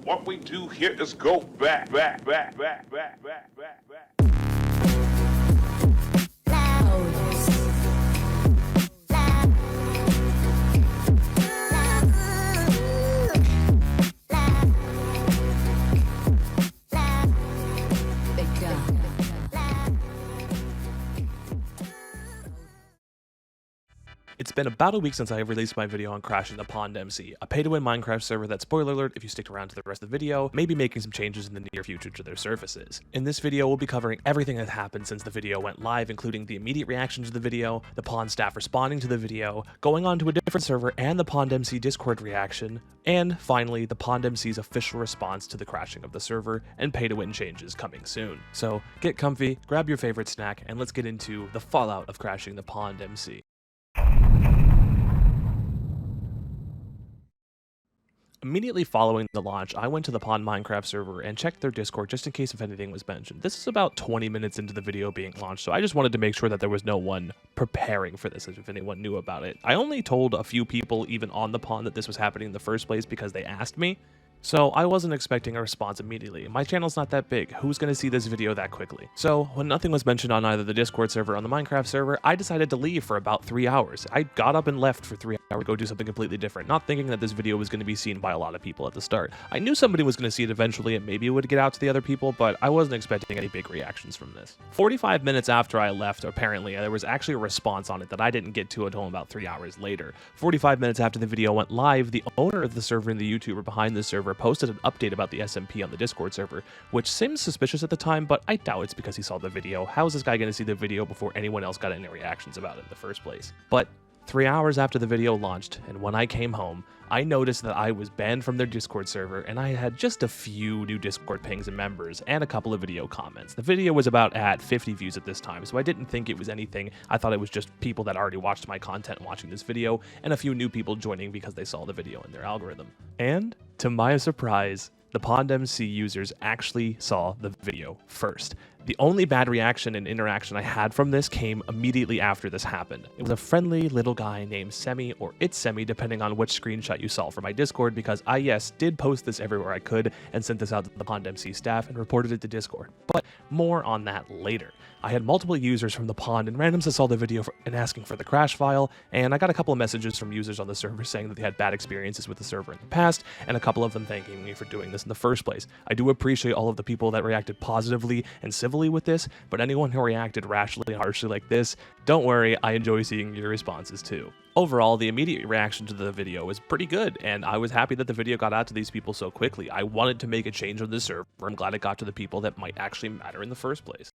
What we do here is go back. It's been about a week since I released my video on crashing the PondMC, a pay-to-win Minecraft server that, spoiler alert, if you stick around to the rest of the video, may be making some changes in the near future to their services. In this video, we'll be covering everything that happened since the video went live, including the immediate reaction to the video, the Pond staff responding to the video, going on to a different server and the PondMC Discord reaction, and finally, the PondMC's official response to the crashing of the server and pay-to-win changes coming soon. So get comfy, grab your favorite snack, and let's get into the fallout of crashing the PondMC. Immediately following the launch, I went to the Pond Minecraft server and checked their Discord just in case if anything was mentioned. This is about 20 minutes into the video being launched, so I just wanted to make sure that there was no one preparing for this, if anyone knew about it. I only told a few people even on the Pond that this was happening in the first place because they asked me. So I wasn't expecting a response immediately. My channel's not that big. Who's going to see this video that quickly? So when nothing was mentioned on either the Discord server or on the Minecraft server, I decided to leave for about 3 hours. I got up and left for 3 hours to go do something completely different, not thinking that this video was going to be seen by a lot of people at the start. I knew somebody was going to see it eventually and maybe it would get out to the other people, but I wasn't expecting any big reactions from this. 45 minutes after I left, apparently, there was actually a response on it that I didn't get to until about 3 hours later. 45 minutes after the video went live, the owner of the server and the YouTuber behind the server posted an update about the SMP on the Discord server, which seems suspicious at the time, but I doubt it's because he saw the video. How is this guy going to see the video before anyone else got any reactions about it in the first place? But 3 hours after the video launched, and when I came home, I noticed that I was banned from their Discord server, and I had just a few new Discord pings and members, and a couple of video comments. The video was about at 50 views at this time, so I didn't think it was anything. I thought it was just people that already watched my content watching this video, and a few new people joining because they saw the video in their algorithm. And, to my surprise, the PondMC users actually saw the video first. The only bad reaction and interaction I had from this came immediately after this happened. It was a friendly little guy named Semi, or It's Semi, depending on which screenshot you saw from my Discord, because I, yes, did post this everywhere I could and sent this out to the PondMC staff and reported it to Discord. But more on that later. I had multiple users from the Pond and randoms that saw the video and asking for the crash file, and I got a couple of messages from users on the server saying that they had bad experiences with the server in the past, and a couple of them thanking me for doing this in the first place. I do appreciate all of the people that reacted positively and civilly with this, but anyone who reacted rashly and harshly like this, don't worry, I enjoy seeing your responses too. Overall, the immediate reaction to the video was pretty good, and I was happy that the video got out to these people so quickly. I wanted to make a change on this server. I'm glad it got to the people that might actually matter in the first place.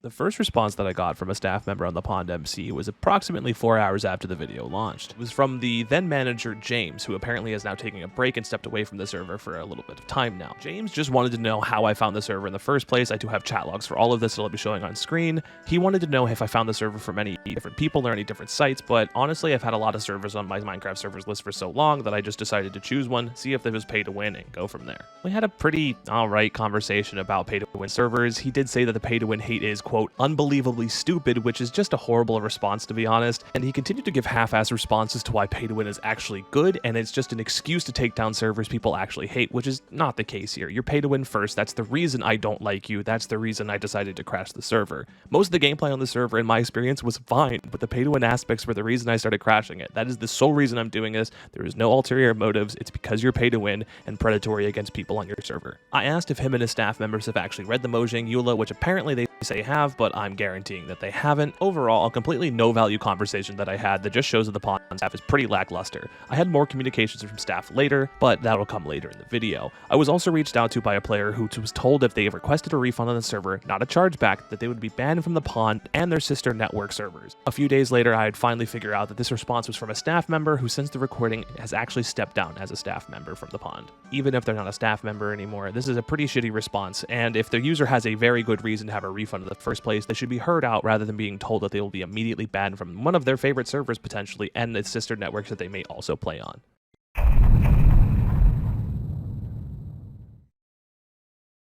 The first response that I got from a staff member on the PondMC was approximately 4 hours after the video launched. It was from the then manager James, who apparently is now taking a break and stepped away from the server for a little bit of time now. James just wanted to know how I found the server in the first place. I do have chat logs for all of this that I'll be showing on screen. He wanted to know if I found the server from any different people or any different sites, but honestly, I've had a lot of servers on my Minecraft servers list for so long that I just decided to choose one, see if there was pay to win, and go from there. We had a pretty alright conversation about pay to win servers. He did say that the pay to win hate is, quote, unbelievably stupid, which is just a horrible response to be honest, and he continued to give half-ass responses to why pay to win is actually good, and it's just an excuse to take down servers people actually hate, which is not the case here. You're pay to win first, that's the reason I don't like you, that's the reason I decided to crash the server. Most of the gameplay on the server, in my experience, was fine, but the pay to win aspects were the reason I started crashing it. That is the sole reason I'm doing this. There is no ulterior motives, it's because you're pay to win and predatory against people on your server. I asked if him and his staff members have actually read the Mojang EULA, which apparently they say have, but I'm guaranteeing that they haven't. Overall, a completely no-value conversation that I had that just shows that the Pond staff is pretty lackluster. I had more communications from staff later, but that'll come later in the video. I was also reached out to by a player who was told if they requested a refund on the server, not a chargeback, that they would be banned from the Pond and their sister network servers. A few days later, I had finally figured out that this response was from a staff member who, since the recording, has actually stepped down as a staff member from the Pond. Even if they're not a staff member anymore, this is a pretty shitty response, and if the user has a very good reason to have a refund in the first place, they should be heard out rather than being told that they will be immediately banned from one of their favorite servers potentially and its sister networks that they may also play on.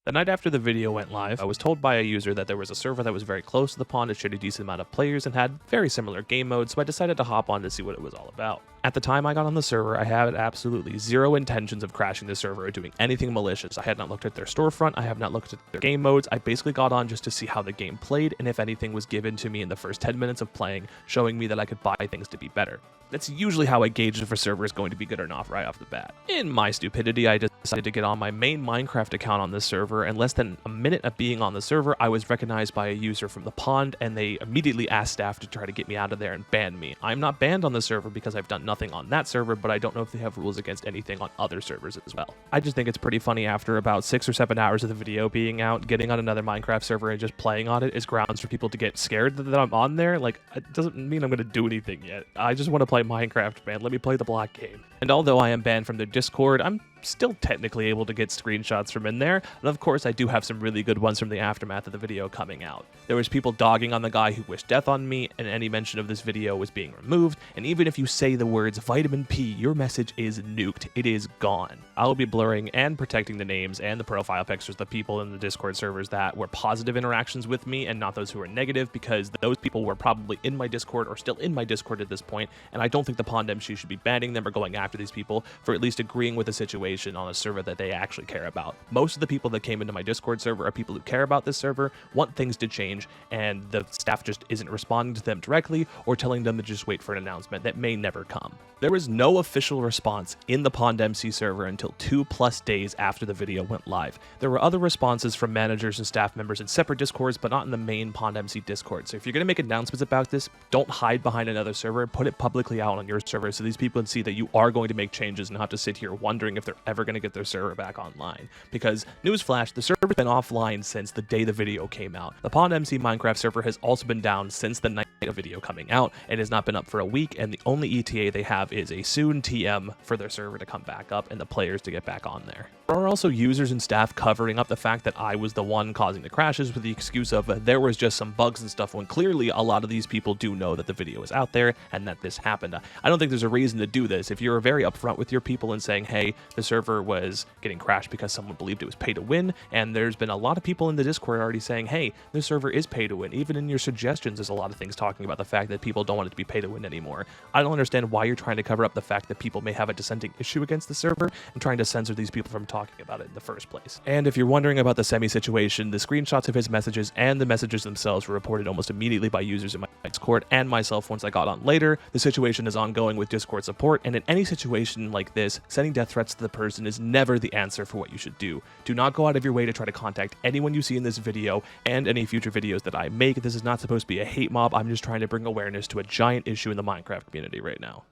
The night after the video went live, I was told by a user that there was a server that was very close to the Pond, it showed a decent amount of players and had very similar game modes, so I decided to hop on to see what it was all about. At the time I got on the server, I had absolutely zero intentions of crashing the server or doing anything malicious. I had not looked at their storefront, I have not looked at their game modes. I basically got on just to see how the game played and if anything was given to me in the first 10 minutes of playing, showing me that I could buy things to be better. That's usually how I gauge if a server is going to be good or not right off the bat. In my stupidity, I decided to get on my main Minecraft account on this server, and less than a minute of being on the server, I was recognized by a user from the pond, and they immediately asked staff to try to get me out of there and ban me. I'm not banned on the server because I've done nothing on that server, but I don't know if they have rules against anything on other servers as well. I just think it's pretty funny after about 6 or 7 hours of the video being out, getting on another Minecraft server and just playing on it is grounds for people to get scared that I'm on there. Like, it doesn't mean I'm going to do anything yet. I just want to play Minecraft, man. Let me play the block game. And although I am banned from their Discord, I'm still technically able to get screenshots from in there, and of course I do have some really good ones from the aftermath of the video coming out. There was people dogging on the guy who wished death on me, and any mention of this video was being removed, and even if you say the words vitamin P, your message is nuked. It is gone. I will be blurring and protecting the names and the profile pictures of the people in the Discord servers that were positive interactions with me and not those who were negative, because those people were probably in my Discord or still in my Discord at this point, and I don't think the PondMC should be banning them or going after these people for at least agreeing with the situation on a server that they actually care about. Most of the people that came into my Discord server are people who care about this server, want things to change, and the staff just isn't responding to them directly or telling them to just wait for an announcement that may never come. There was no official response in the PondMC server until 2+ days after the video went live. There were other responses from managers and staff members in separate Discords, but not in the main PondMC Discord. So if you're going to make announcements about this, don't hide behind another server, put it publicly out on your server so these people can see that you are going to make changes and not have to sit here wondering if they're ever going to get their server back online. Because, newsflash, the server's been offline since the day the video came out. The PondMC Minecraft server has also been down since the night of video coming out and has not been up for a week, and the only ETA they have is a soon TM for their server to come back up and the players to get back on there. There are also users and staff covering up the fact that I was the one causing the crashes with the excuse of there was just some bugs and stuff, when clearly a lot of these people do know that the video is out there and that this happened. I don't think there's a reason to do this. If you're very upfront with your people and saying, hey, the server was getting crashed because someone believed it was pay to win, and there's been a lot of people in the Discord already saying, hey, the server is pay to win. Even in your suggestions, there's a lot of things talking about the fact that people don't want it to be pay to win anymore. I don't understand why you're trying to cover up the fact that people may have a dissenting issue against the server and trying to censor these people from talking about it in the first place. And if you're wondering about the Semi situation, the screenshots of his messages and the messages themselves were reported almost immediately by users in my Discord and myself once I got on later. The situation is ongoing with Discord support, and in any situation like this, sending death threats to the person is never the answer for what you should do. Do not go out of your way to try to contact anyone you see in this video and any future videos that I make. This is not supposed to be a hate mob. I'm just trying to bring awareness to a giant issue in the Minecraft community right now.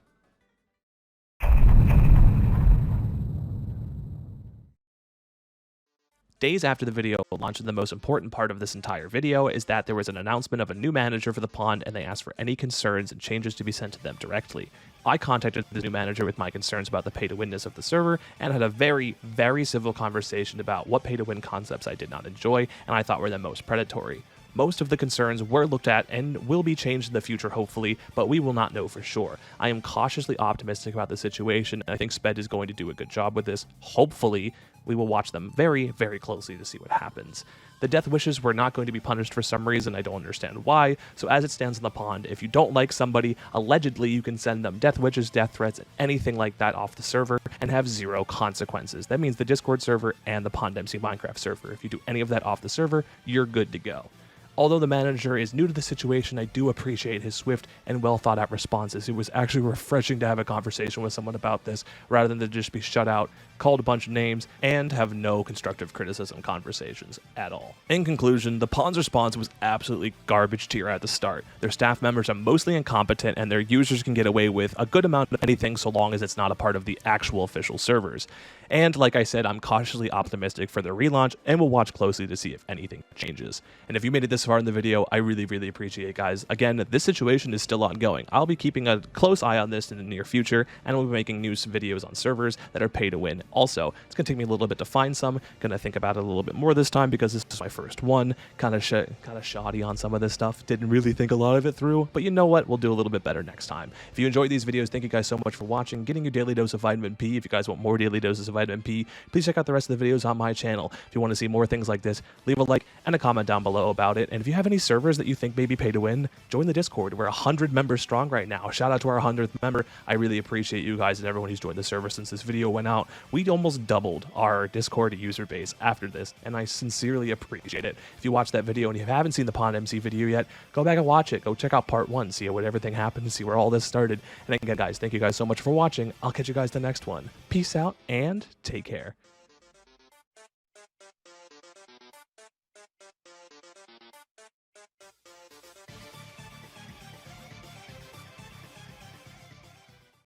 Days after the video launched, and the most important part of this entire video is that there was an announcement of a new manager for the pond, and they asked for any concerns and changes to be sent to them directly. I contacted the new manager with my concerns about the pay-to-winness of the server and had a very, very civil conversation about what pay-to-win concepts I did not enjoy and I thought were the most predatory. Most of the concerns were looked at and will be changed in the future, hopefully, but we will not know for sure. I am cautiously optimistic about the situation, and I think Sped is going to do a good job with this. Hopefully, we will watch them very, very closely to see what happens. The death wishes were not going to be punished for some reason. I don't understand why. So as it stands in the pond, if you don't like somebody, allegedly you can send them death wishes, death threats, and anything like that off the server and have zero consequences. That means the Discord server and the PondMC Minecraft server. If you do any of that off the server, you're good to go. Although the manager is new to the situation, I do appreciate his swift and well thought out responses. It was actually refreshing to have a conversation with someone about this, rather than to just be shut out, called a bunch of names, and have no constructive criticism conversations at all. In conclusion, the Pond's response was absolutely garbage tier at the start. Their staff members are mostly incompetent, and their users can get away with a good amount of anything so long as it's not a part of the actual official servers. And like I said, I'm cautiously optimistic for their relaunch, and we'll watch closely to see if anything changes. And if you made it this far in the video, I really, really appreciate it, guys. Again, this situation is still ongoing. I'll be keeping a close eye on this in the near future, and we'll be making news videos on servers that are pay to win. Also, it's gonna take me a little bit to find some. Gonna think about it a little bit more this time because this is my first one. Kind of shoddy on some of this stuff. Didn't really think a lot of it through, but you know what? We'll do a little bit better next time. If you enjoyed these videos, thank you guys so much for watching, getting your daily dose of vitamin P. If you guys want more daily doses of vitamin P, please check out the rest of the videos on my channel. If you want to see more things like this, leave a like and a comment down below about it. And And if you have any servers that you think maybe pay to win, join the Discord. We're 100 members strong right now. Shout out to our 100th member. I really appreciate you guys and everyone who's joined the server since this video went out. We almost doubled our Discord user base after this, and I sincerely appreciate it. If you watched that video and you haven't seen the PondMC video yet, go back and watch it. Go check out part 1, see what everything happened, see where all this started. And again, guys, thank you guys so much for watching. I'll catch you guys the next one. Peace out and take care.